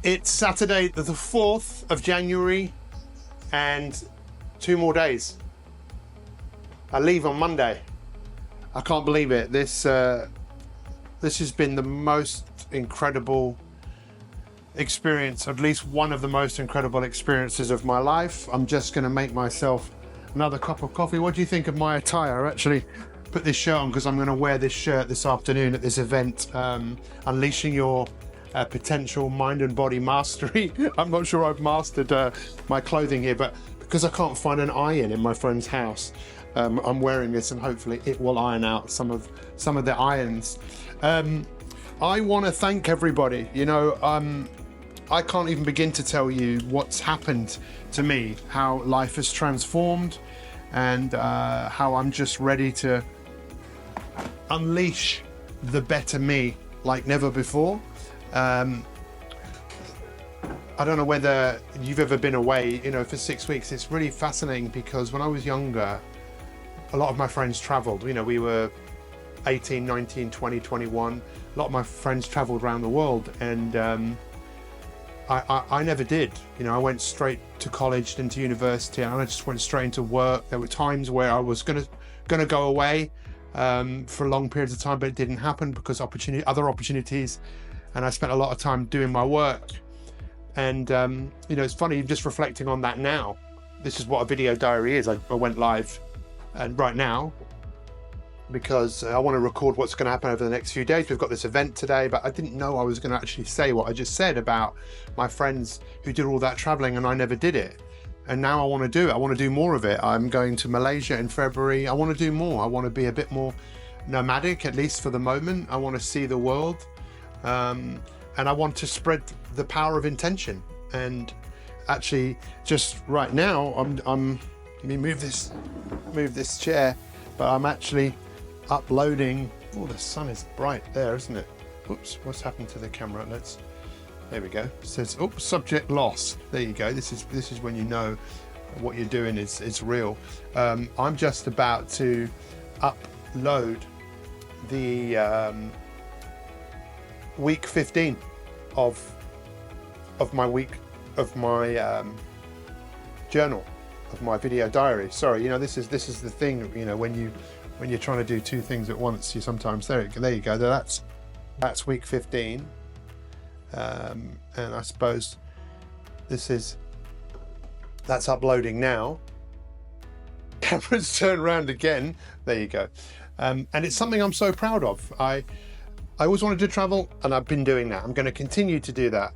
It's Saturday, the 4th of January, and 2 more days. I leave on Monday. I can't believe it. This has been the most incredible experience, at least one of the most incredible experiences of my life. I'm just going to make myself another cup of coffee. What do you think of my attire? I actually put this shirt on because I'm going to wear this shirt this afternoon at this event, Unleashing Your Potential Mind and Body Mastery. I'm not sure I've mastered my clothing here, but because I can't find an iron in my friend's house, I'm wearing this, and hopefully it will iron out some of the irons. I want to thank everybody. I can't even begin to tell you what's happened to me, how life has transformed, and how I'm just ready to unleash the better me like never before. I don't know whether you've ever been away, for 6 weeks. It's really fascinating because when I was younger, a lot of my friends traveled. We were 18, 19, 20, 21. A lot of my friends traveled around the world, and I never did. I went straight to college, then to university, and I just went straight into work. There were times where I was gonna go away for long periods of time, but it didn't happen because other opportunities, and I spent a lot of time doing my work. And it's funny, just reflecting on that now. This is what a video diary is. I went live, and right now, because I want to record what's going to happen over the next few days. We've got this event today, but I didn't know I was going to actually say what I just said about my friends who did all that traveling, and I never did it. And now I want to do it. I want to do more of it. I'm going to Malaysia in February. I want to do more. I want to be a bit more nomadic, at least for the moment. I want to see the world, and I want to spread the power of intention. And actually, just right now, let me move this chair, but I'm actually uploading. Oh, the sun is bright there, isn't it? Oops, what's happened to the camera? There we go. It says, oops, subject lost. There you go. This is when you know what you're doing is real. I'm just about to upload the week 15 of my journal, of my video diary. Sorry, this is the thing. When you're trying to do two things at once, you sometimes there you go. That's week 15, and I suppose that's uploading now. Camera's turned around again. There you go. And it's something I'm so proud of. I always wanted to travel, and I've been doing that. I'm going to continue to do that.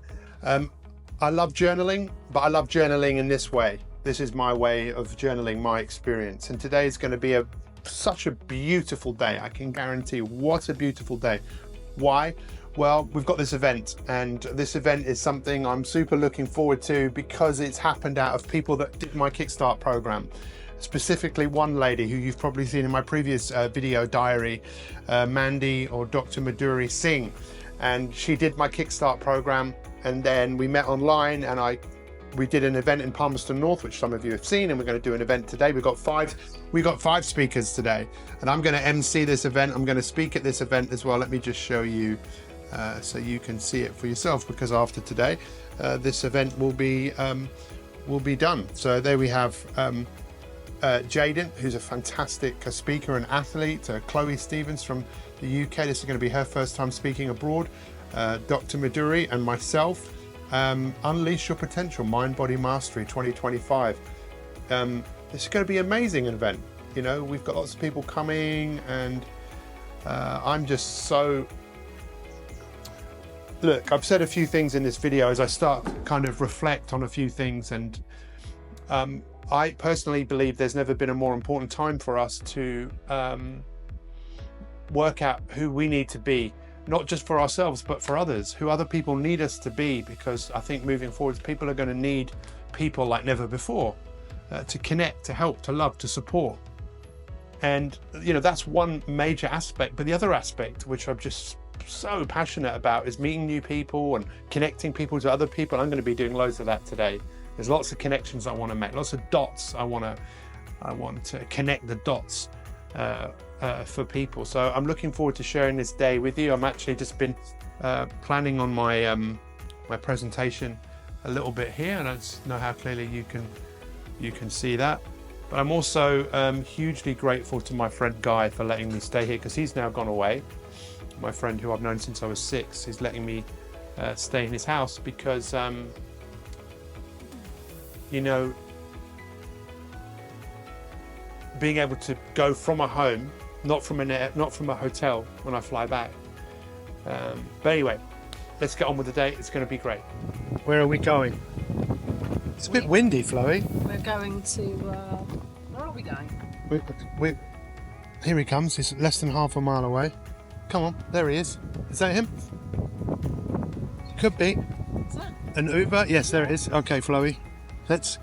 I love journaling, but I love journaling in this way. This is my way of journaling my experience, and today is going to be such a beautiful day. I can guarantee what a beautiful day. Why? Well, we've got this event, and this event is something I'm super looking forward to because it's happened out of people that did my Kickstart program. Specifically one lady who you've probably seen in my previous video diary, Mandy, or Dr. Madhuri Singh. And she did my Kickstart program, and then we met online, and we did an event in Palmerston North, which some of you have seen, and we're going to do an event today. We got five speakers today, and I'm going to MC this event. I'm going to speak at this event as well. Let me just show you so you can see it for yourself, because after today, this event will be done. So there we have Jaden, who's a fantastic speaker and athlete. Chloe Stevens from the UK. This is going to be her first time speaking abroad. Dr. Madhuri and myself. Unleash Your Potential Mind Body Mastery 2025. This is going to be an amazing event. We've got lots of people coming, and I'm just so... Look, I've said a few things in this video as I start to kind of reflect on a few things, and I personally believe there's never been a more important time for us to work out who we need to be, not just for ourselves, but for others, who other people need us to be, because I think moving forward, people are going to need people like never before to connect, to help, to love, to support. And, that's one major aspect. But the other aspect, which I'm just so passionate about, is meeting new people and connecting people to other people. I'm going to be doing loads of that today. There's lots of connections I want to make, lots of dots I want to connect the dots for people. So I'm looking forward to sharing this day with you. I'm actually just been planning on my my presentation a little bit here. I don't know how clearly you can see that. But I'm also hugely grateful to my friend Guy for letting me stay here, because he's now gone away. My friend who I've known since I was 6 is letting me stay in his house because, you know, being able to go from a home, not from a hotel when I fly back. But anyway, let's get on with the day. It's going to be great. Where are we going? It's a bit windy, Chloe. We're going to, where are we going? Here he comes. He's less than half a mile away. Come on, there he is. Is that him? Could be. Is that? An Uber? Yes, there it is. Okay, Chloe. Let's.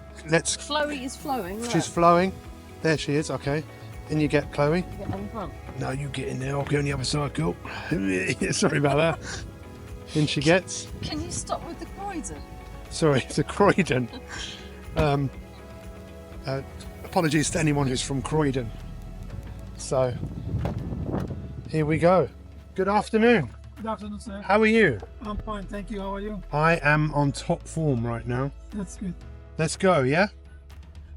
Chloe is flowing. Look. She's flowing. There she is. Okay. In you get, Chloe. Get in front. No, you get in there. I'll go on the other side. Cool. Sorry about that. In she gets. Can you stop with the Croydon? Sorry, it's a Croydon. Apologies to anyone who's from Croydon. So, here we go. Good afternoon. Good afternoon, sir. How are you? I'm fine, thank you. How are you? I am on top form right now. That's good. Let's go, yeah?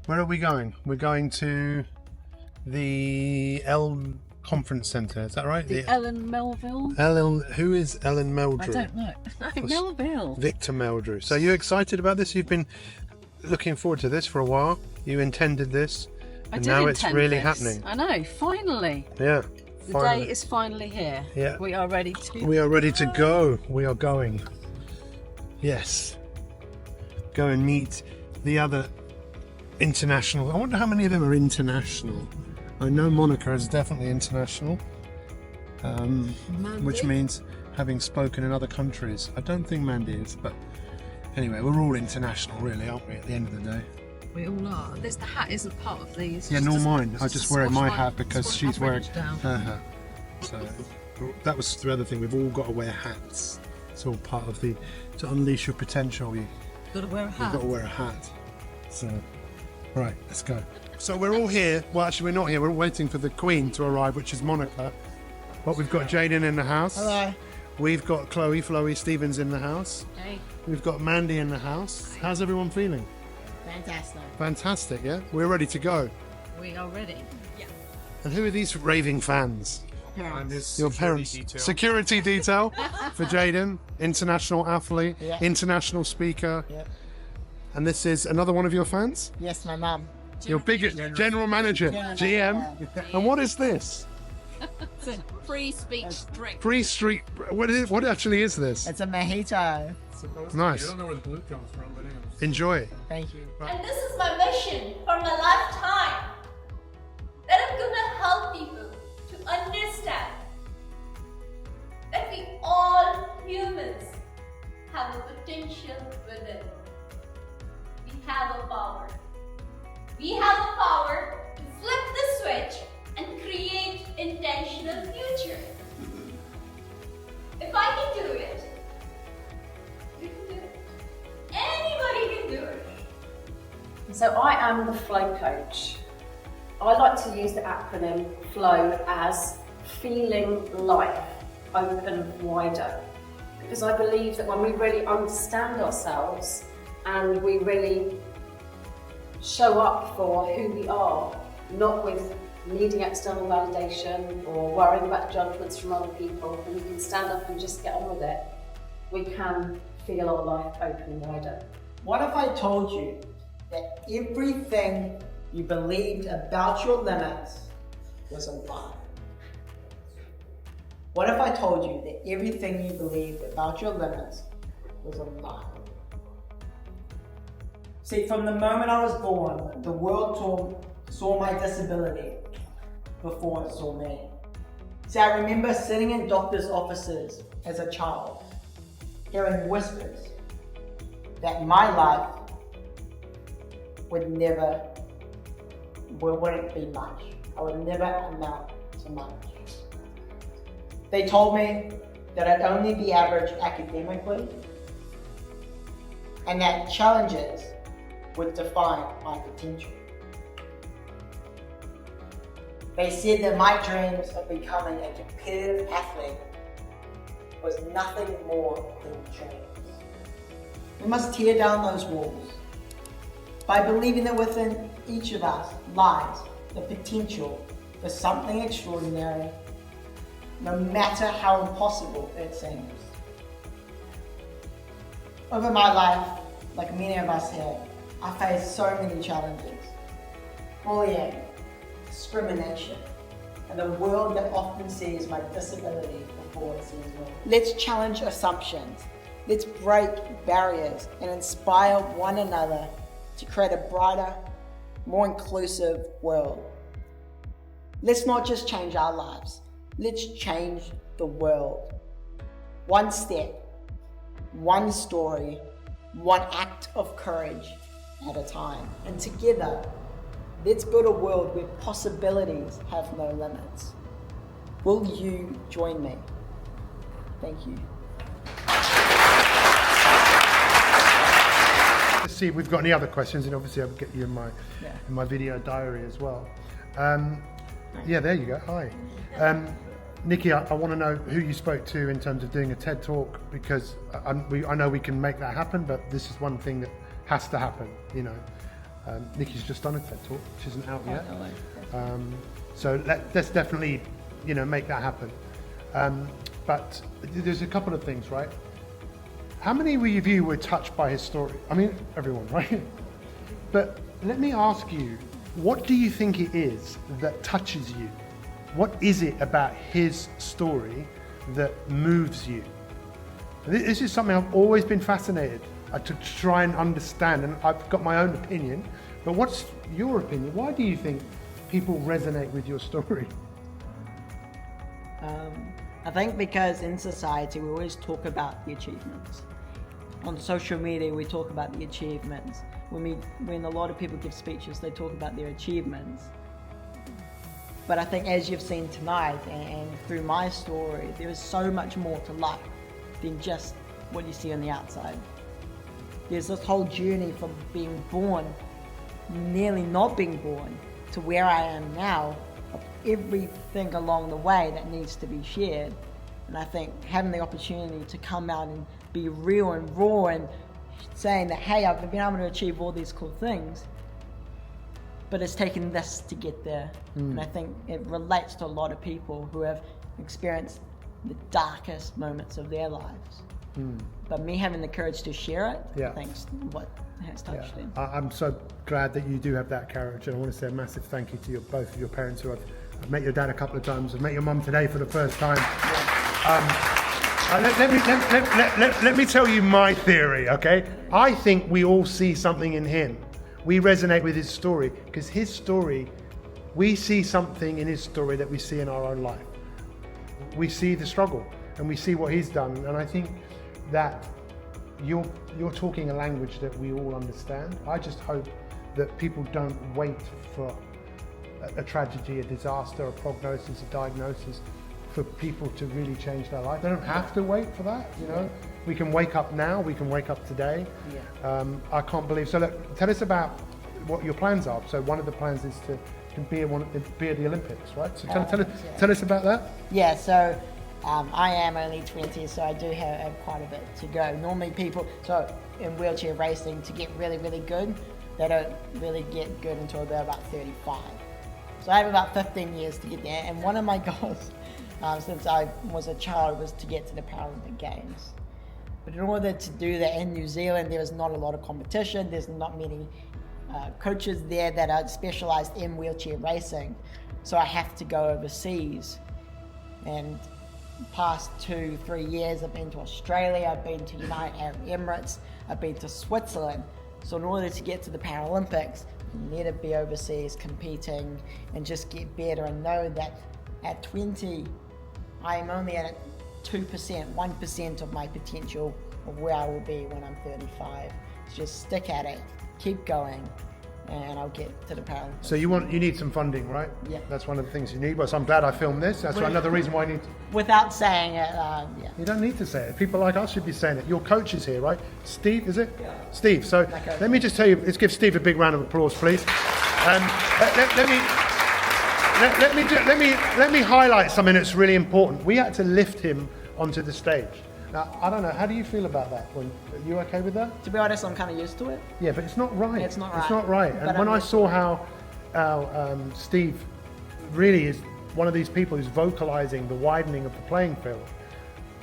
Where are we going? We're going to the Conference Centre, is that right? The Ellen Melville? Who is Ellen Meldrew? I don't know. Melville. Victor Meldrew. So you excited about this? You've been looking forward to this for a while. You intended this, and now it's really happening. I know, finally. Yeah. The Finally. day is finally here. Yeah. We are ready to... We are ready to go. We are going. Yes. Go and meet the other international. I wonder how many of them are international. I know Monica is definitely international, which means having spoken in other countries. I don't think Mandy is, but anyway, we're all international, really, aren't we, at the end of the day? We all are. The hat isn't part of these. Yeah, nor mine. I just wear my hat because squash she's my wearing fringe down. her hat. So that was the other thing. We've all got to wear hats. It's all part of to unleash your potential. You've Got to wear a hat. got to wear a hat. So, right, let's go. So we're all here. Well, actually, we're not here. We're all waiting for the Queen to arrive, which is Monica. But we've got Jaden in the house. Hello. We've got Chloe Stevens in the house. Hey. We've got Mandy in the house. How's everyone feeling? Fantastic. Fantastic, yeah? We're ready to go. We are ready. Yeah. And who are these raving fans? Parents. Your parents. Security detail for Jaden, international athlete, Yeah. international speaker. Yep. And this is another one of your fans? Yes, my mum. Your biggest general manager, GM. And what is this? Free speech drink. Free Street. What is it? What actually is this? It's a mojito. Nice. I don't know where the blue comes from, but anyways. Enjoy. Thank you. And this is my mission for my lifetime. That I'm gonna help people to understand that we all humans have a potential within. We have a power. We have a power to flip the switch and create intentional future. If I can do it, you can do it. Anybody can do it. So I am the flow coach. I like to use the acronym FLOW as feeling life open wider, because I believe that when we really understand ourselves and we really show up for who we are, not with needing external validation or worrying about judgments from other people, and we can stand up and just get on with it, we can feel our life open wider. What if I told you that everything you believed about your limits was a lie? What if I told you that everything you believed about your limits was a lie? See, from the moment I was born, the world saw my disability before it saw me. See, I remember sitting in doctor's offices as a child, hearing whispers that my life wouldn't be much. I would never amount to much. They told me that I'd only be average academically, and that challenges would define my potential. They said that my dreams of becoming a competitive athlete was nothing more than dreams. We must tear down those walls. By believing that within each of us lies the potential for something extraordinary, no matter how impossible it seems. Over my life, like many of us have, I faced so many challenges. Bullying, discrimination, and a world that often sees my disability before it sees me. Let's challenge assumptions. Let's break barriers and inspire one another to create a brighter, more inclusive world. Let's not just change our lives, let's change the world. One step, one story, one act of courage at a time. And together, let's build a world where possibilities have no limits. Will you join me? Thank you. Let's see if we've got any other questions, and obviously I'll get you in my video diary as well. Yeah, there you go. Hi. Nikki, I want to know who you spoke to in terms of doing a TED Talk, because I know we can make that happen, but this is one thing that has to happen, you know. Nikki's just done a TED Talk, which isn't out yet. So let's definitely, you know, make that happen. But there's a couple of things, right? How many of you were touched by his story? I mean, everyone, right? But let me ask you, what do you think it is that touches you? What is it about his story that moves you? This is something I've always been fascinated to try and understand, and I've got my own opinion, but what's your opinion? Why do you think people resonate with your story? I think because in society we always talk about the achievements. On social media we talk about the achievements. When a lot of people give speeches, they talk about their achievements. But I think as you've seen tonight and through my story, there is so much more to life than just what you see on the outside. There's this whole journey from being born, nearly not being born, to where I am now, of everything along the way that needs to be shared. And I think having the opportunity to come out and be real and raw and saying that, hey, I've been able to achieve all these cool things, but it's taken this to get there. And I think it relates to a lot of people who have experienced the darkest moments of their lives. But me having the courage to share it, I think is what has touched them. I'm so glad that you do have that courage, and I want to say a massive thank you to both of your parents, who I've met your dad a couple of times. I've met your mum today for the first time. Let me tell you my theory, okay? I think we all see something in him. We resonate with his story, because his story, we see something in his story that we see in our own life. We see the struggle, and we see what he's done, and I think that you're talking a language that we all understand. I just hope that people don't wait for a tragedy, a disaster, a prognosis, a diagnosis, for people to really change their life. They don't have to wait for that, you know. We can wake up now, we can wake up today. I can't believe, so look, tell us about what your plans are. So one of the plans is to be at the Olympics, right? So tell us about that. Yeah, so I am only 20, so I do have quite a bit to go. Normally people, so in wheelchair racing, to get really, really good, they don't really get good until they're about 35. So I have about 15 years to get there, and one of my goals since I was a child was to get to the Paralympic Games. But in order to do that in New Zealand, there is not a lot of competition. There's not many coaches there that are specialised in wheelchair racing. So I have to go overseas. And past 2-3 years, I've been to Australia, I've been to United Arab Emirates, I've been to Switzerland. So in order to get to the Paralympics, you need to be overseas competing and just get better, and know that at 20, I am only at 2%, 1% of my potential of where I will be when I'm 35. So just stick at it, keep going, and I'll get to the Paralympics. So you need some funding, right? Yeah. That's one of the things you need. Well, so I'm glad I filmed this. That's another reason why I need to... Without saying it, yeah. You don't need to say it. People like us should be saying it. Your coach is here, right? Steve, is it? Yeah. Steve. So let me just tell you, let's give Steve a big round of applause, please. Let me highlight something that's really important. We had to lift him onto the stage. Now, I don't know, how do you feel about that? Are you okay with that? To be honest, I'm kind of used to it. Yeah, but it's not right. It's not It's right. not right. But And when I'm I used saw to it. how Steve really is one of these people who's vocalizing the widening of the playing field,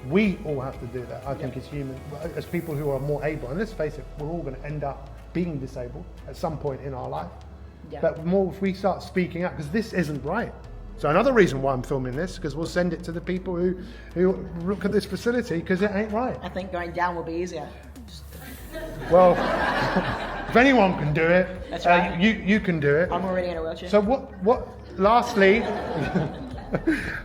we all have to do that, I think, as humans, as people who are more able. And let's face it, we're all going to end up being disabled at some point in our life. Yeah. But more if we start speaking up, because this isn't right. So another reason why I'm filming this, because we'll send it to the people who look at this facility, because it ain't right. I think going down will be easier. Well, if anyone can do it, That's right. you can do it. I'm already in a wheelchair. So lastly,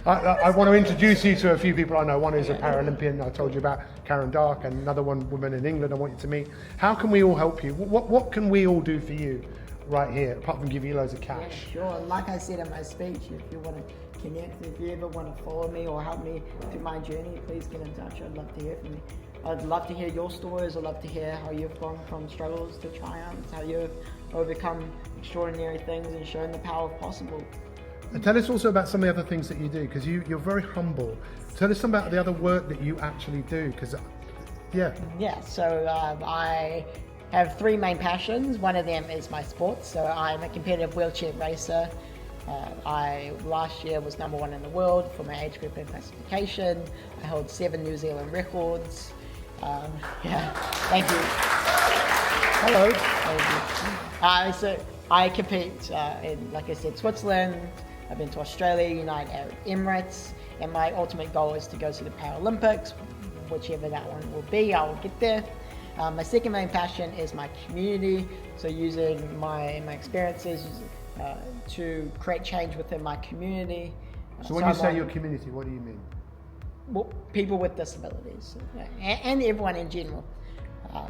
I want to introduce you to a few people I know. One is a Paralympian, I told you about, Karen Dark, and another woman in England I want you to meet. How can we all help you? What can we all do for you right here, apart from give you loads of Yeah, cash? sure. Like I said in my speech, if you want to connect, if you ever want to follow me or help me through my journey, please get in touch. I'd love to hear from you. I'd love to hear your stories. I'd love to hear how you've gone from struggles to triumphs, how you've overcome extraordinary things and shown the power of possible. And tell us also about some of the other things that you do, because you're very humble. Tell us some about the other work that you actually do, because, Yeah, so I have three main passions. One of them is my sports. So I'm a competitive wheelchair racer. I last year was #1 in the world for my age group and classification. I hold 7 New Zealand records. Thank you. Hello. Thank you. So I compete in, like I said, Switzerland. I've been to Australia, United Arab Emirates, and my ultimate goal is to go to the Paralympics. Whichever that one will be, I will get there. My second main passion is my community, so using my experiences to create change within my community. So when you say your community, what do you mean? Well, people with disabilities and everyone in general.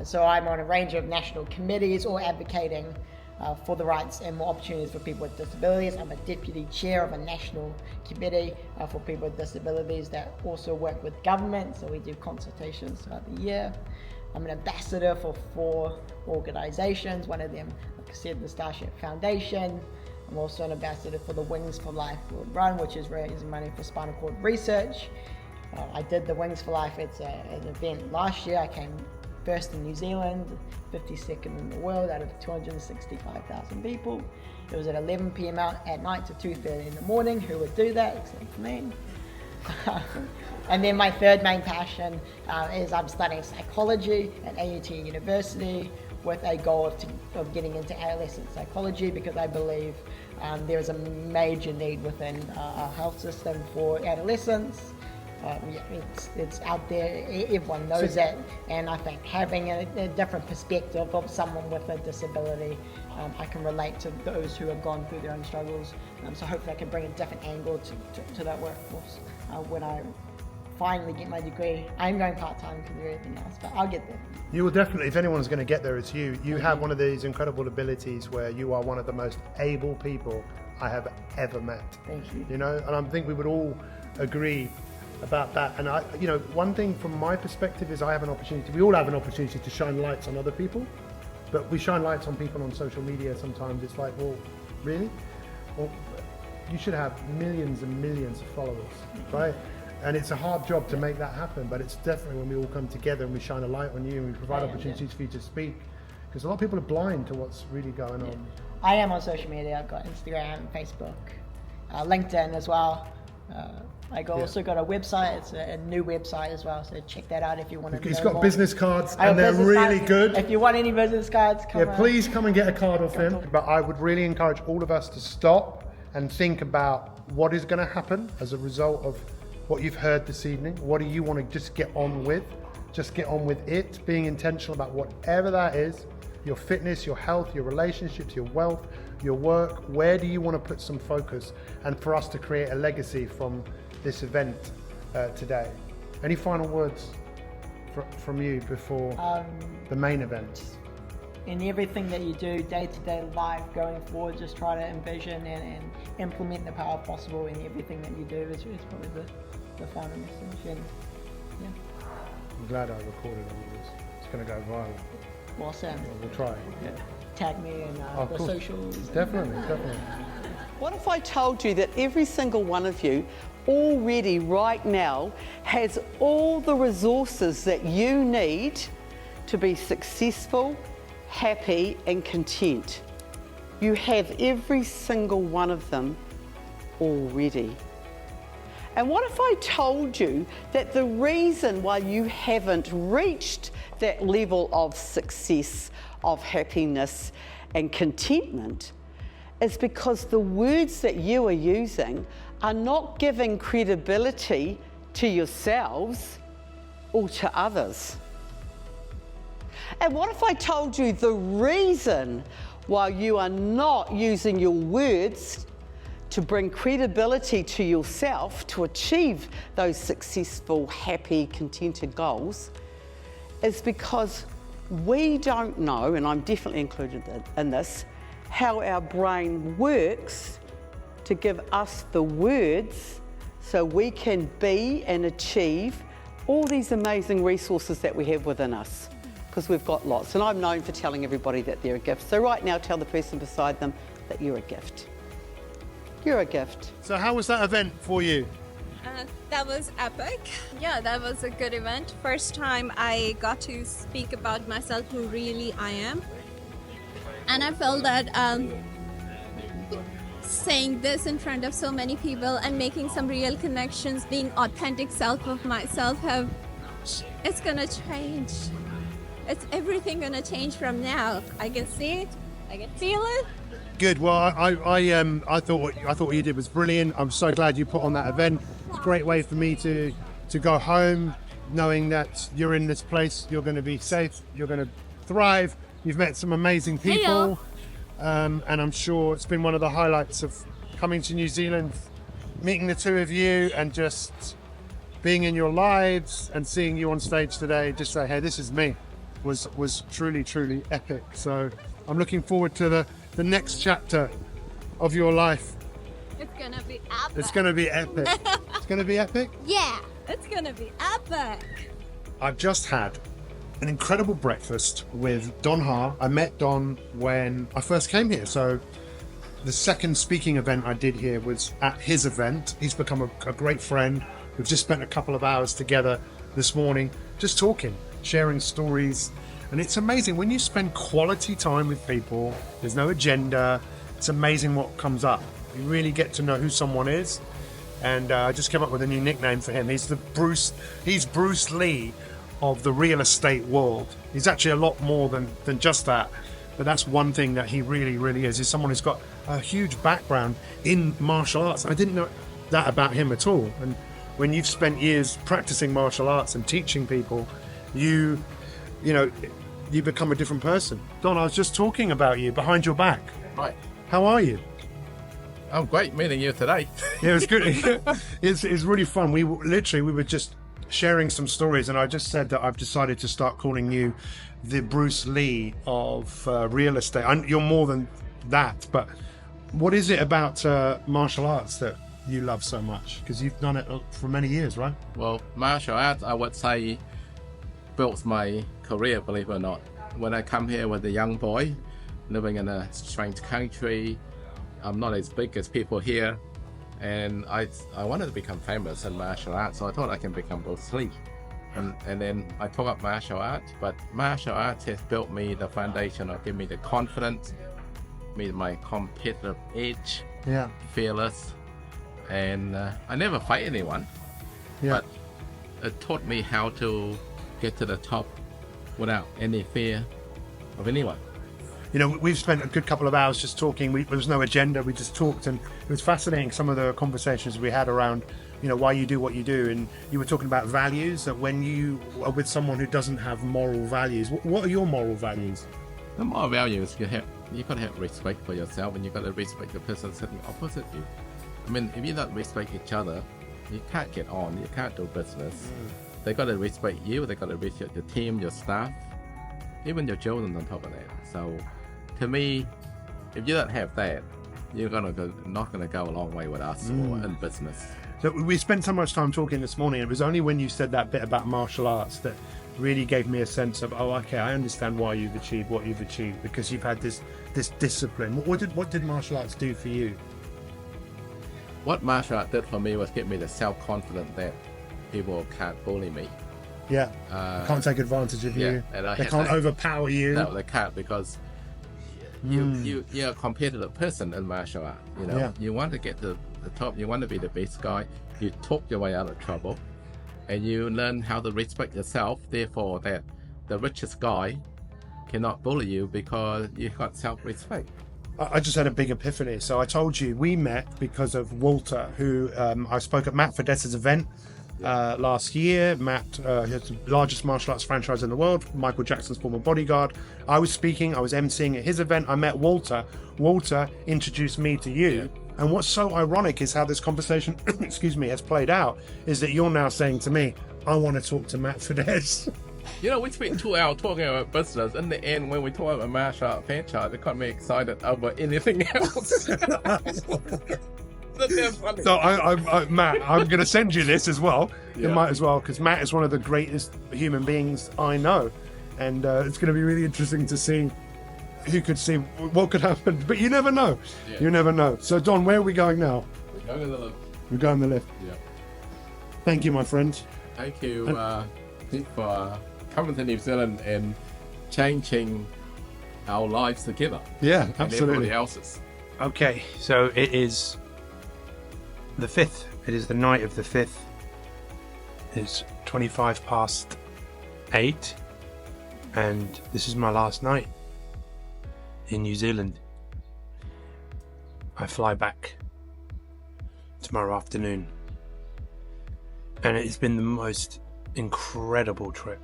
So I'm on a range of national committees or advocating for the rights and more opportunities for people with disabilities. I'm a deputy chair of a national committee for people with disabilities that also work with government, so we do consultations throughout the year. I'm an ambassador for 4 organisations, one of them, like I said, the Starship Foundation. I'm also an ambassador for the Wings for Life World Run, which is raising money for spinal cord research. I did the Wings for Life, it's an event last year. I came first in New Zealand, 52nd in the world out of 265,000 people. It was at 11 p.m. at night to 2:30 in the morning. Who would do that except for me? And then my third main passion is I'm studying psychology at AUT University with a goal of getting into adolescent psychology, because I believe there is a major need within our health system for adolescents. It's out there, everyone knows that, and I think having a different perspective of someone with a disability, I can relate to those who have gone through their own struggles, so hopefully I can bring a different angle to that workforce when I finally get my degree. I'm going part-time because of everything else, but I'll get there. You will definitely, if anyone's going to get there, it's you. You have one of these incredible abilities where you are one of the most able people I have ever met. Thank you. You know, and I think we would all agree about that. And one thing from my perspective is I have an opportunity, we all have an opportunity to shine lights on other people, but we shine lights on people on social media sometimes. It's like, well, really? Well, you should have millions and millions of followers, right? And it's a hard job to make that happen, but it's definitely when we all come together and we shine a light on you and we provide opportunities for you to speak, because a lot of people are blind to what's really going on. I am on social media. I've got Instagram, Facebook, LinkedIn as well. I also got a website. It's a new website as well, so check that out if you want to know He's got more. business cards I have and they're business really cards. good. If you want any business cards, come on. Please come and get a card off him. But I would really encourage all of us to stop and think about what is going to happen as a result of what you've heard this evening. What do you want to just get on with? Just get on with it, being intentional about whatever that is, your fitness, your health, your relationships, your wealth, your work. Where do you want to put some focus? And for us to create a legacy from this event today. Any final words from you before the main event? In everything that you do, day-to-day life, going forward, just try to envision and implement the power possible in everything that you do is probably the final message. And, I'm glad I recorded all of this. It's going to go viral. Awesome. We'll try. Tag me in Of the course. socials. Definitely. What if I told you that every single one of you already right now has all the resources that you need to be successful, happy and content? You have every single one of them already. And what if I told you that the reason why you haven't reached that level of success, of happiness and contentment is because the words that you are using are not giving credibility to yourselves or to others? And what if I told you the reason why you are not using your words to bring credibility to yourself to achieve those successful, happy, contented goals is because we don't know, and I'm definitely included in this, how our brain works to give us the words so we can be and achieve all these amazing resources that we have within us, because we've got lots. And I'm known for telling everybody that they're a gift. So right now, tell the person beside them that you're a gift. You're a gift. So how was that event for you? That was epic. Yeah, that was a good event. First time I got to speak about myself, who really I am. And I felt that saying this in front of so many people and making some real connections, being authentic self of myself, it's gonna change. It's everything gonna change from now. I can see it. I can feel it. Good. Well, I thought what you did was brilliant. I'm so glad you put on that event. It's a great way for me to go home, knowing that you're in this place. You're going to be safe. You're going to thrive. You've met some amazing people, and I'm sure it's been one of the highlights of coming to New Zealand, meeting the two of you, and just being in your lives and seeing you on stage today. Just say, hey, this is me. Was truly epic. So I'm looking forward to the next chapter of your life. It's gonna be epic. It's gonna be epic. It's gonna be epic? Yeah, it's gonna be epic. I've just had an incredible breakfast with Don Ha. I met Don when I first came here. So the second speaking event I did here was at his event. He's become a great friend. We've just spent a couple of hours together this morning, just talking, sharing stories. And it's amazing when you spend quality time with people, there's no agenda. It's amazing what comes up. You really get to know who someone is. And I just came up with a new nickname for him. He's Bruce Lee of the real estate world. He's actually a lot more than just that. But that's one thing that he really is someone who's got a huge background in martial arts. I didn't know that about him at all. And when you've spent years practicing martial arts and teaching people, you become a different person. Don, I was just talking about you behind your back. Right. How are you? I'm great meeting you today. Yeah, it was good. It's really fun. We were just sharing some stories, and I just said that I've decided to start calling you the Bruce Lee of real estate. You're more than that, but what is it about martial arts that you love so much? Because you've done it for many years, right? Well, martial arts, I would say, built my career, believe it or not. When I come here with a young boy, living in a strange country, I'm not as big as people here, and I wanted to become famous in martial arts, so I thought I can become Bruce Lee. And then I took up martial arts, but martial arts has built me the foundation, or give me the confidence, me my competitive edge, fearless, and I never fight anyone, but it taught me how to get to the top without any fear of anyone. You know, we've spent a good couple of hours just talking. There was no agenda. We just talked, and it was fascinating, some of the conversations we had around, why you do what you do. And you were talking about values, that when you are with someone who doesn't have moral values, what are your moral values? The moral values, you got to have respect for yourself, and you got to respect the person sitting opposite you. I mean, if you don't respect each other, you can't get on, you can't do business. They got to respect you, they got to respect your team, your staff, even your children on top of that. So, to me, if you don't have that, you're not gonna go a long way with us or in business. So we spent so much time talking this morning. It was only when you said that bit about martial arts that really gave me a sense of, oh, okay, I understand why you've achieved what you've achieved, because you've had this discipline. What did martial arts do for you? What martial art did for me was give me the self-confidence that people can't bully me. Yeah, they can't take advantage of you. And They can't overpower you. No, they can't, because you're a competitive person in martial art. You know, you want to get to the top. You want to be the best guy. You talk your way out of trouble, and you learn how to respect yourself. Therefore, that the richest guy cannot bully you because you got self-respect. I just had a big epiphany. So I told you we met because of Walter, who I spoke at Matt Fidessa's event last year. Matt has the largest martial arts franchise in the world, Michael Jackson's former bodyguard. I was speaking, I was emceeing at his event. I met Walter. Walter introduced me to you. And what's so ironic is how this conversation, excuse me, has played out, is that you're now saying to me, I want to talk to Matt Fidessa. You know, we spent 2 hours talking about business. In the end, when we talk about martial art franchise, it got me excited over anything else. So Matt, I'm going to send you this as well. You might as well, because Matt is one of the greatest human beings I know, and it's going to be really interesting to see who could see what could happen. But you never know. You never know. So Don, where are we going now? We're going in the lift. We're going the lift. Yeah. Thank you, my friend. Thank you for coming to New Zealand and changing our lives together. Yeah, and absolutely. everybody else's. Okay, so it is the 5th. It is the night of the 5th. It's 8:25, and this is my last night in New Zealand. I fly back tomorrow afternoon, and it's been the most incredible trip.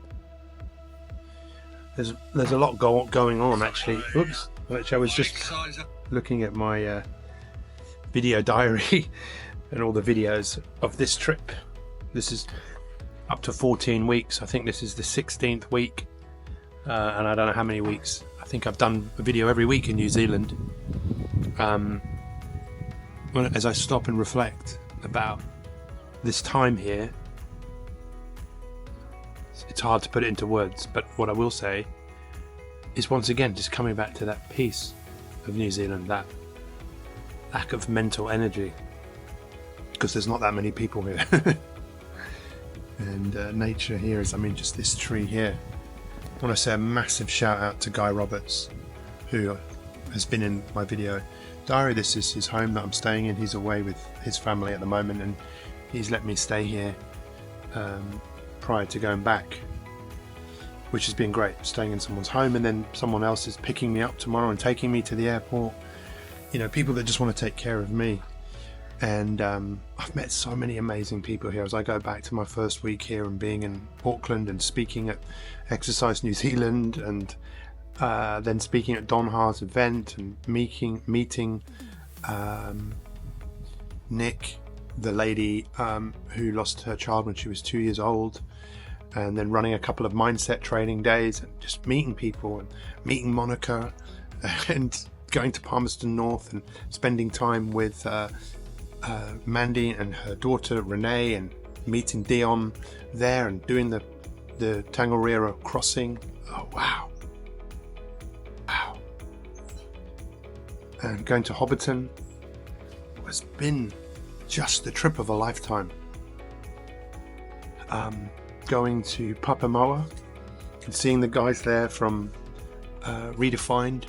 There's a lot going on, actually. Oops, which I was just looking at my video diary and all the videos of this trip. This is up to 14 weeks. I think this is the 16th week, and I don't know how many weeks. I think I've done a video every week in New Zealand. As I stop and reflect about this time here, it's hard to put it into words, but what I will say is, once again, just coming back to that piece of New Zealand, that lack of mental energy, because there's not that many people here. And nature here is, I mean, just this tree here. I want to say a massive shout out to Guy Roberts, who has been in my video diary. This is his home that I'm staying in. He's away with his family at the moment, and he's let me stay here prior to going back, which has been great, staying in someone's home, and then someone else is picking me up tomorrow and taking me to the airport. You know, people that just want to take care of me. And I've met so many amazing people here as I go back to my first week here and being in Auckland and speaking at Exercise New Zealand, and then speaking at Don Ha's event and meeting Nick, the lady who lost her child when she was 2 years old, and then running a couple of mindset training days and just meeting people and meeting Monica and going to Palmerston North and spending time with Mandy and her daughter Renee, and meeting Dion there and doing the Tongariro crossing. Oh wow. And going to Hobbiton has been just the trip of a lifetime. Going to Papamoa and seeing the guys there from Redefined,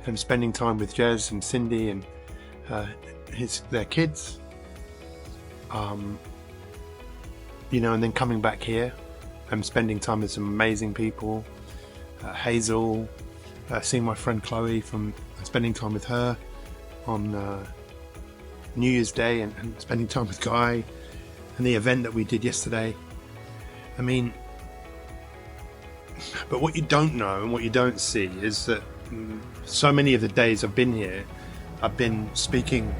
and spending time with Jez and Cindy and their kids, you know, and then coming back here and spending time with some amazing people, Hazel, seeing my friend Chloe, spending time with her on New Year's Day, and spending time with Guy, and the event that we did yesterday. I mean, but what you don't know and what you don't see is that so many of the days I've been here, I've been speaking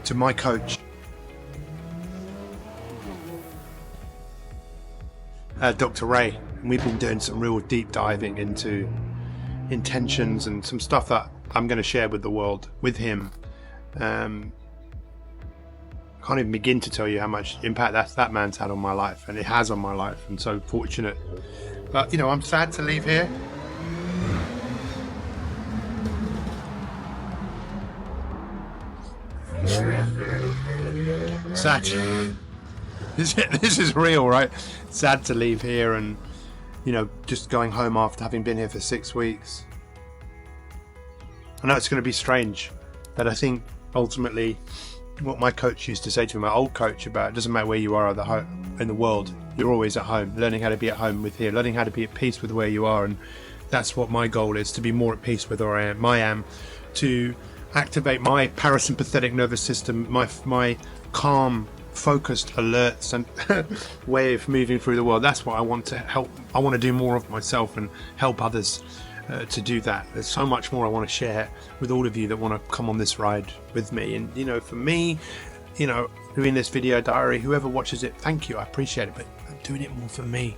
to my coach, Dr. Ray, and we've been doing some real deep diving into intentions and some stuff that I'm going to share with the world with him. Can't even begin to tell you how much impact that man's had on my life, and it has on my life. I'm so fortunate But, you know, I'm sad to leave here. Sad. This is real, right? Sad to leave here and, you know, just going home after having been here for 6 weeks. I know it's going to be strange, but I think ultimately what my coach used to say to me, my old coach, about it doesn't matter where you are in the world, you're always at home. Learning how to be at home with here, learning how to be at peace with where you are, and that's what my goal is, to be more at peace with where I am, to activate my parasympathetic nervous system, my calm, focused, alert and way of moving through the world. That's what I want to help. I want to do more of myself and help others to do that. There's so much more I want to share with all of you that want to come on this ride with me. And, you know, for me, you know, doing this video diary, whoever watches it, thank you, I appreciate it, but I'm doing it more for me.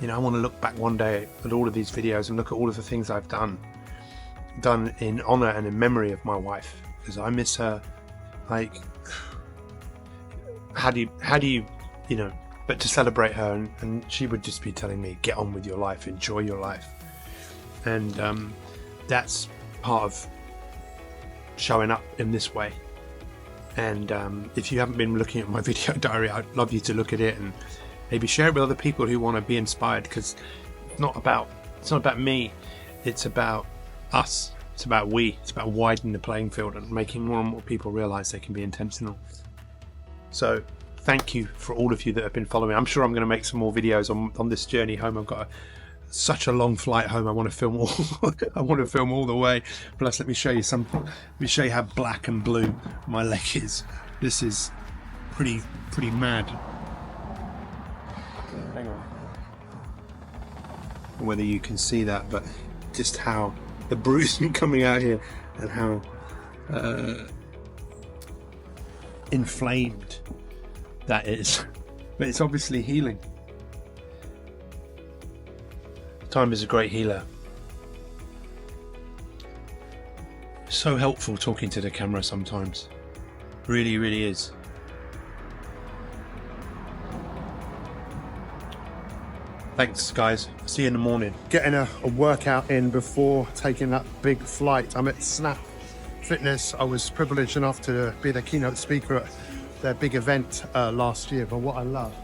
You know, I want to look back one day at all of these videos and look at all of the things I've done in honor and in memory of my wife, because I miss her. Like, how do you, you know, but to celebrate her, and she would just be telling me, get on with your life, enjoy your life. And that's part of showing up in this way. And if you haven't been looking at my video diary, I'd love you to look at it and maybe share it with other people who want to be inspired, because it's not about me, it's about us, it's about widening the playing field and making more and more people realize they can be intentional. So thank you for all of you that have been following. I'm sure I'm going to make some more videos on this journey home. I've got such a long flight home. I want to film all the way. Plus, let me show you how black and blue my leg is. This is pretty mad. Hang on. Whether you can see that, but just how the bruising coming out here and how inflamed that is. But it's obviously healing. Time is a great healer. So helpful talking to the camera sometimes. Really, really is. Thanks, guys. See you in the morning. Getting a workout in before taking that big flight. I'm at Snap Fitness. I was privileged enough to be the keynote speaker at their big event last year. But what I love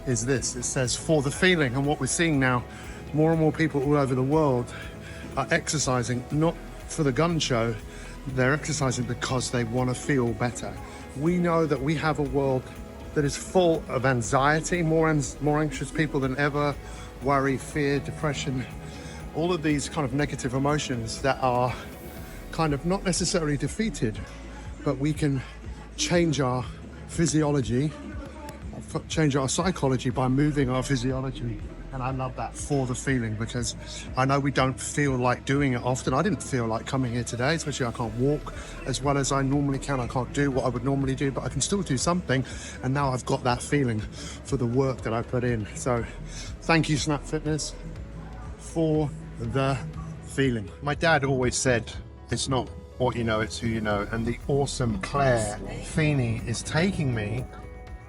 is this. It says, for the feeling. And what we're seeing now, more and more people all over the world are exercising, not for the gun show. They're exercising because they want to feel better. We know that we have a world that is full of anxiety, more anxious people than ever, worry, fear, depression, all of these kind of negative emotions that are kind of not necessarily defeated, but we can change our physiology, change our psychology by moving our physiology. And I love that, for the feeling, because I know we don't feel like doing it often. I didn't feel like coming here today, especially I can't walk as well as I normally can. I can't do what I would normally do, but I can still do something. And now I've got that feeling for the work that I put in. So thank you, Snap Fitness, for the feeling. My dad always said, it's not what you know, it's who you know. And the awesome Claire Feeney is taking me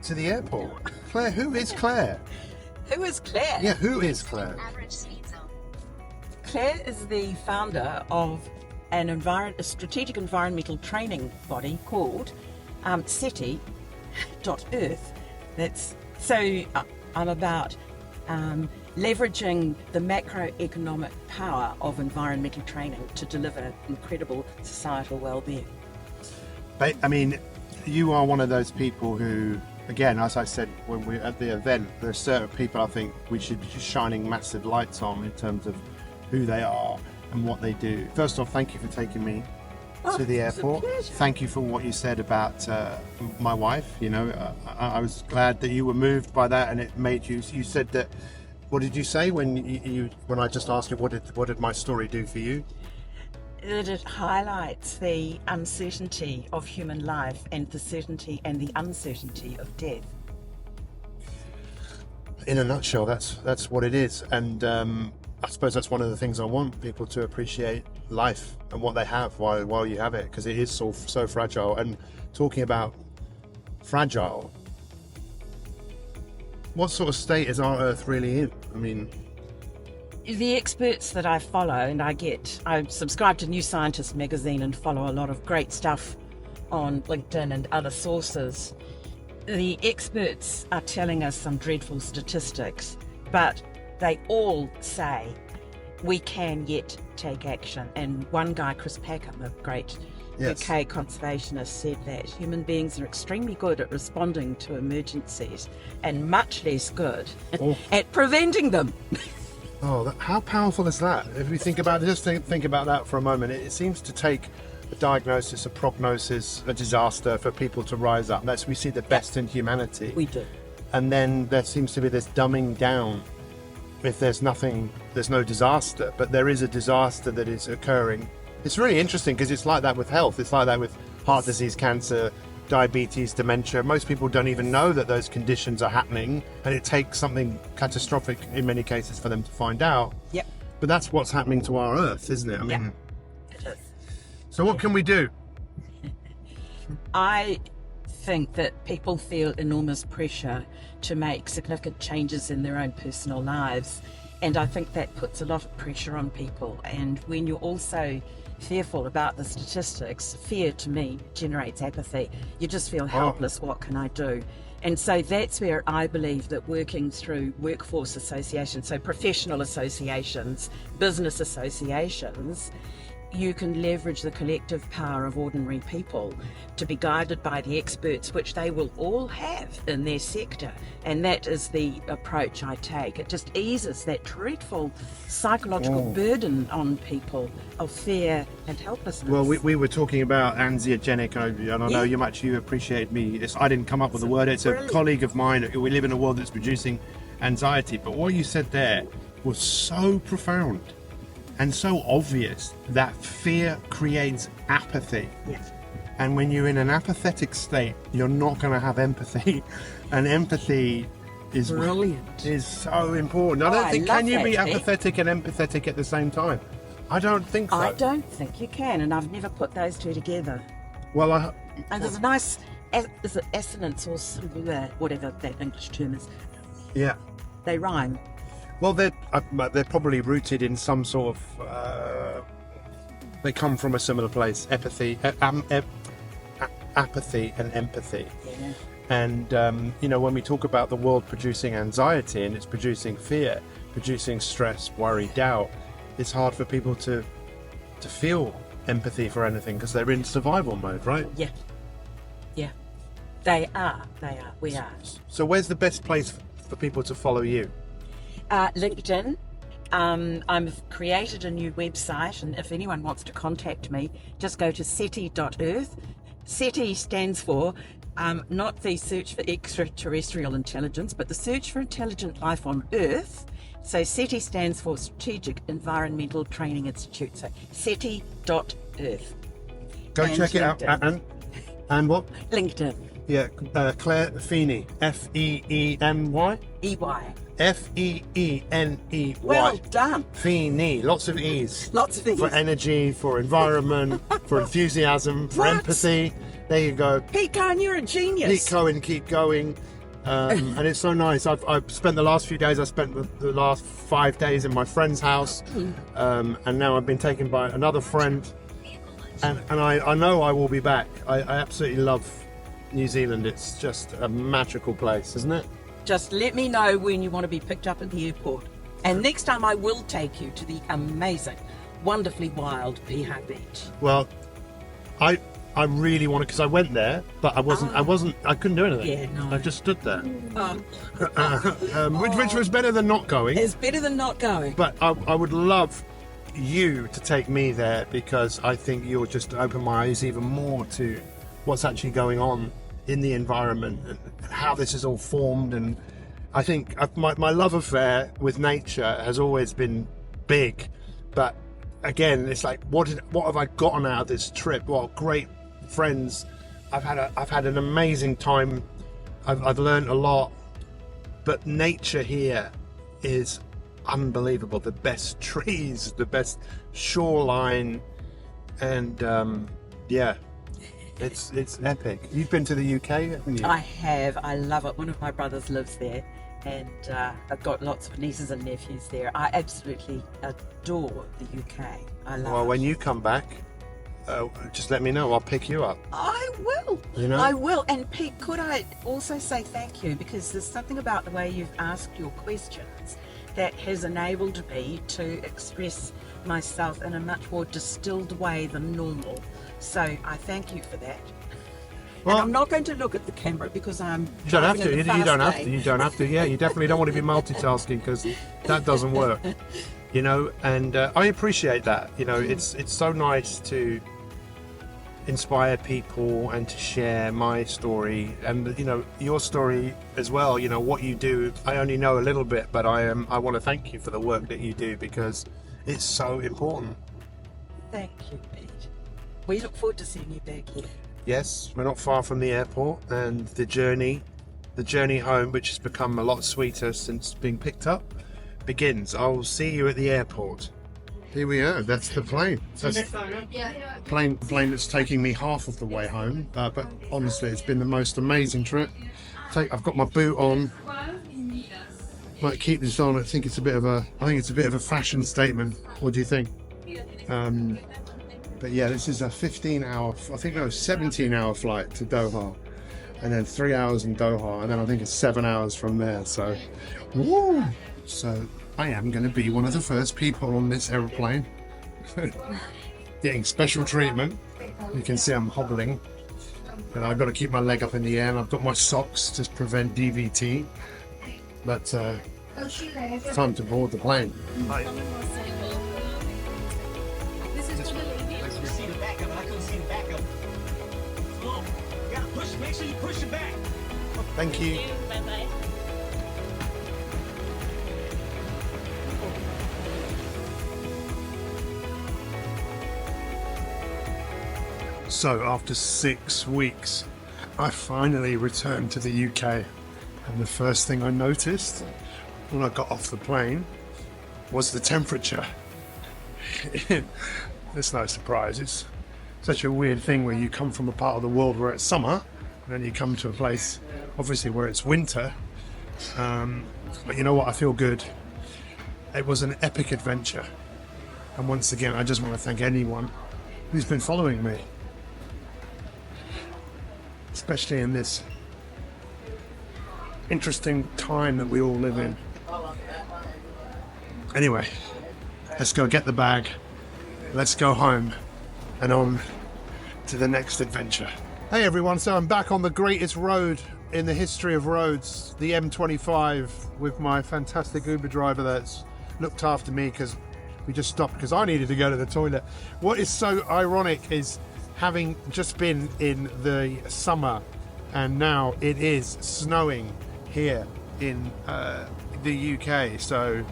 to the airport. Claire, who is Claire? Who is Claire? Yeah, who is Claire? Claire is the founder of a strategic environmental training body called SETI.earth. I'm about leveraging the macroeconomic power of environmental training to deliver incredible societal well-being. But, I mean, you are one of those people who, again, as I said when we were at the event, there are certain people I think we should be shining massive lights on in terms of who they are and what they do. First off, thank you for taking me to the airport. Thank you for what you said about my wife. You know, I was glad that you were moved by that, and it made you said that, what did you say when I just asked you what did my story do for you? That it highlights the uncertainty of human life and the certainty and the uncertainty of death. In a nutshell, that's what it is. And I suppose that's one of the things I want people to appreciate life and what they have while you have it, because it is so fragile. And talking about fragile, what sort of state is our Earth really in? I mean, The experts that I follow, and I subscribe to New Scientist magazine and follow a lot of great stuff on LinkedIn and other sources. The experts are telling us some dreadful statistics, but they all say we can yet take action. And one guy, Chris Packham, a great UK conservationist, said that human beings are extremely good at responding to emergencies and much less good at preventing them. Oh, how powerful is that? If we think about think about that for a moment. It seems to take a diagnosis, a prognosis, a disaster for people to rise up. We see the best in humanity. We do. And then there seems to be this dumbing down. If there's no disaster, but there is a disaster that is occurring. It's really interesting because it's like that with health. It's like that with heart disease, cancer, diabetes, dementia. Most people don't even know that those conditions are happening, and it takes something catastrophic in many cases for them to find out. Yep. But that's what's happening to our Earth, isn't it? I mean, It is. so what can we do? I think that people feel enormous pressure to make significant changes in their own personal lives, and I think that puts a lot of pressure on people. And when you're also fearful about the statistics, fear to me generates apathy. You just feel helpless. What can I do? And so that's where I believe that working through workforce associations, so professional associations, business associations, you can leverage the collective power of ordinary people to be guided by the experts, which they will all have in their sector. And that is the approach I take. It just eases that dreadful psychological burden on people of fear and helplessness. Well, we were talking about anxiogenic, and I know you appreciate me. I didn't come up with the word. It's a colleague of mine. We live in a world that's producing anxiety. But what you said there was so profound and so obvious that fear creates apathy. Yes. And when you're in an apathetic state, you're not going to have empathy. And empathy is brilliant. Is so important. I don't think, can you be apathetic and empathetic at the same time? I don't think so. I don't think you can, and I've never put those two together. Well, and there's a nice, is it assonance or whatever that English term is? Yeah. They rhyme. Well, they're probably rooted in some sort of. They come from a similar place: apathy and empathy. Yeah. And when we talk about the world producing anxiety and it's producing fear, producing stress, worry, doubt, it's hard for people to feel empathy for anything because they're in survival mode, right? Yeah. Yeah. They are. We are. So where's the best place for people to follow you? LinkedIn. I've created a new website, and if anyone wants to contact me, just go to SETI.earth. SETI stands for not the search for extraterrestrial intelligence, but the search for intelligent life on Earth. So SETI stands for Strategic Environmental Training Institute. So SETI.earth. Go and check it LinkedIn. out. And what? LinkedIn. Yeah, Claire Feeney. F-E-E-N-Y? E-Y. F-E-E-N-E-Y. Well done. Feeney. Lots of E's. Lots of E's. For energy, for environment, for enthusiasm, for empathy. There you go. Pete Cohen, you're a genius. Keep going, keep going. And it's so nice. I've spent the last few days, I spent the last 5 days in my friend's house. And now I've been taken by another friend. And I know I will be back. I absolutely love New Zealand. It's just a magical place, isn't it? Just let me know when you want to be picked up at the airport. And next time I will take you to the amazing, wonderfully wild Piha Beach. Well, I really want to, because I went there, but I couldn't do anything. Yeah, no. I just stood there. Which was better than not going. It's better than not going. But I would love you to take me there, because I think you'll just open my eyes even more to what's actually going on in the environment and how this is all formed. And I think my love affair with nature has always been big, but again, it's like, what have I gotten out of this trip? What great friends. I've had an amazing time. I've learned a lot, but nature here is unbelievable. The best trees, the best shoreline, and it's epic. You've been to the UK, haven't you? I have. I love it. One of my brothers lives there, and I've got lots of nieces and nephews there. I absolutely adore the UK. I love Well, it. when you come back, just let me know. I'll pick you up. I will. You know? I will. And Pete, could I also say thank you, because there's something about the way you've asked your questions that has enabled me to express myself in a much more distilled way than normal. So I thank you for that. Well, and I'm not going to look at the camera because I'm You don't have driving to. in You the fast don't have to. lane. You don't have to. Yeah, you definitely don't want to be multitasking because that doesn't work. You know, and I appreciate that. You know, it's so nice to inspire people and to share my story and, you know, your story as well. You know, what you do, I only know a little bit, but I want to thank you for the work that you do because it's so important. Thank you, Pete. We look forward to seeing you back here. Yes, we're not far from the airport, and the journey home, which has become a lot sweeter since being picked up, begins. I'll see you at the airport. Here we are. That's the plane. That's plane that's taking me half of the way home. But honestly, it's been the most amazing trip. I've got my boot on. Might keep this on. I think it's a bit of a fashion statement. What do you think? But yeah, this is a 17-hour flight to Doha, and then 3 hours in Doha, and then I think it's 7 hours from there. So, woo! So I am going to be one of the first people on this aeroplane, getting special treatment. You can see I'm hobbling, and I've got to keep my leg up in the air, and I've got my socks to prevent DVT. But time to board the plane. Hi. Make sure you push it back. Thank you. Bye-bye. So after 6 weeks, I finally returned to the UK, and the first thing I noticed when I got off the plane was the temperature. It's no surprise. It's such a weird thing where you come from a part of the world where it's summer, and then you come to a place, obviously, where it's winter. But you know what? I feel good. It was an epic adventure. And once again, I just want to thank anyone who's been following me, especially in this interesting time that we all live in. Anyway, let's go get the bag. Let's go home and on to the next adventure. Hey everyone, so I'm back on the greatest road in the history of roads, the M25, with my fantastic Uber driver that's looked after me because we just stopped because I needed to go to the toilet. What is so ironic is having just been in the summer and now it is snowing here in the UK. So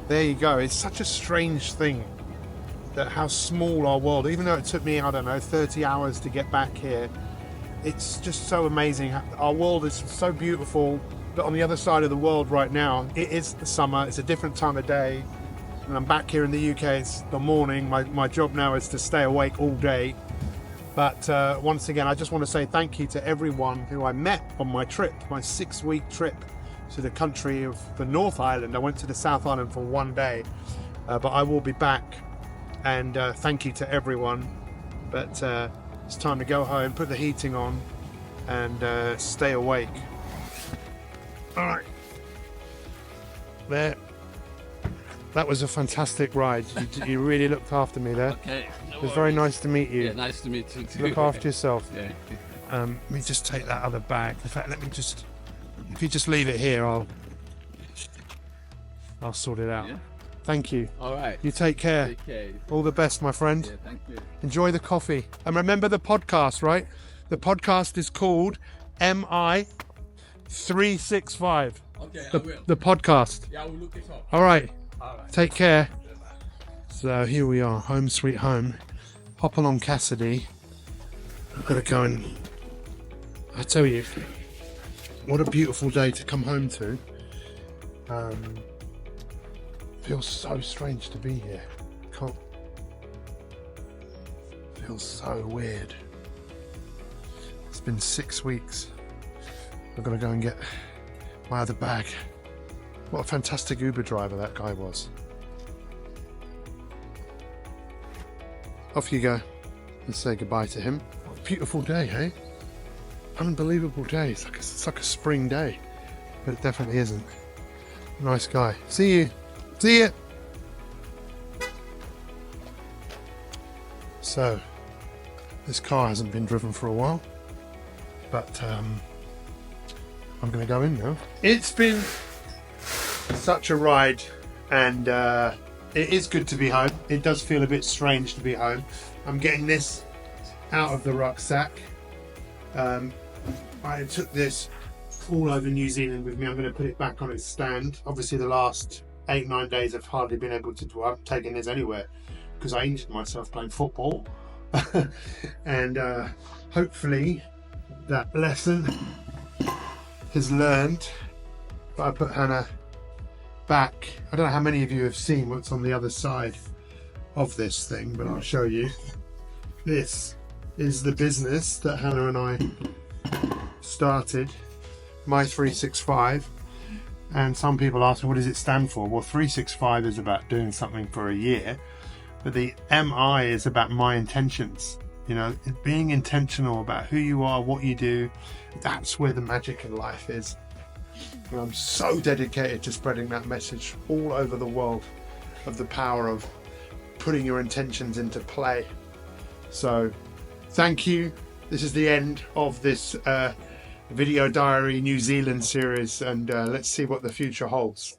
there you go. It's such a strange thing that how small our world, even though it took me, I don't know, 30 hours to get back here, it's just so amazing. Our world is so beautiful, but on the other side of the world right now, it is the summer, it's a different time of day, and I'm back here in the UK, it's the morning. My job now is to stay awake all day. But once again, I just want to say thank you to everyone who I met on my trip, my 6-week trip to the country of the North Island. I went to the South Island for 1 day, but I will be back. And thank you to everyone. But it's time to go home, put the heating on, and stay awake. All right. There. That was a fantastic ride. You really looked after me there. Okay. It was very nice to meet you. Yeah, nice to meet you too. Look after yourself. Yeah. Let me just take that other bag. In fact, if you just leave it here, I'll sort it out. Yeah. Thank you. All right. You take care. Take care. All the best, my friend. Yeah, thank you. Enjoy the coffee. And remember the podcast, right? The podcast is called MI365. Okay, The, I will. the podcast. Yeah, I will look it up. All right. All right. Take care. So here we are, home sweet home. Hop along, Cassidy. I've got to go and... I tell you, what a beautiful day to come home to. Feels so strange to be here. Feels so weird. It's been 6 weeks. I've got to go and get my other bag. What a fantastic Uber driver that guy was. Off you go. Let's say goodbye to him. What a beautiful day, hey? Unbelievable day. It's like a spring day, but it definitely isn't. Nice guy. See you. See ya. So, this car hasn't been driven for a while, but I'm going to go in now. It's been such a ride, and it is good to be home. It does feel a bit strange to be home. I'm getting this out of the rucksack. I took this all over New Zealand with me. I'm going to put it back on its stand. Obviously the last 8-9 days I've hardly been able to do. I've taken this anywhere because I injured myself playing football. And hopefully that lesson has learned. But I put Hannah back. I don't know how many of you have seen what's on the other side of this thing, but I'll show you. This is the business that Hannah and I started, My 365, and some people ask me, what does it stand for? Well, 365 is about doing something for a year, but the MI is about my intentions. You know, being intentional about who you are, what you do. That's where the magic in life is. And I'm so dedicated to spreading that message all over the world of the power of putting your intentions into play. So thank you. This is the end of this video diary New Zealand series, and let's see what the future holds.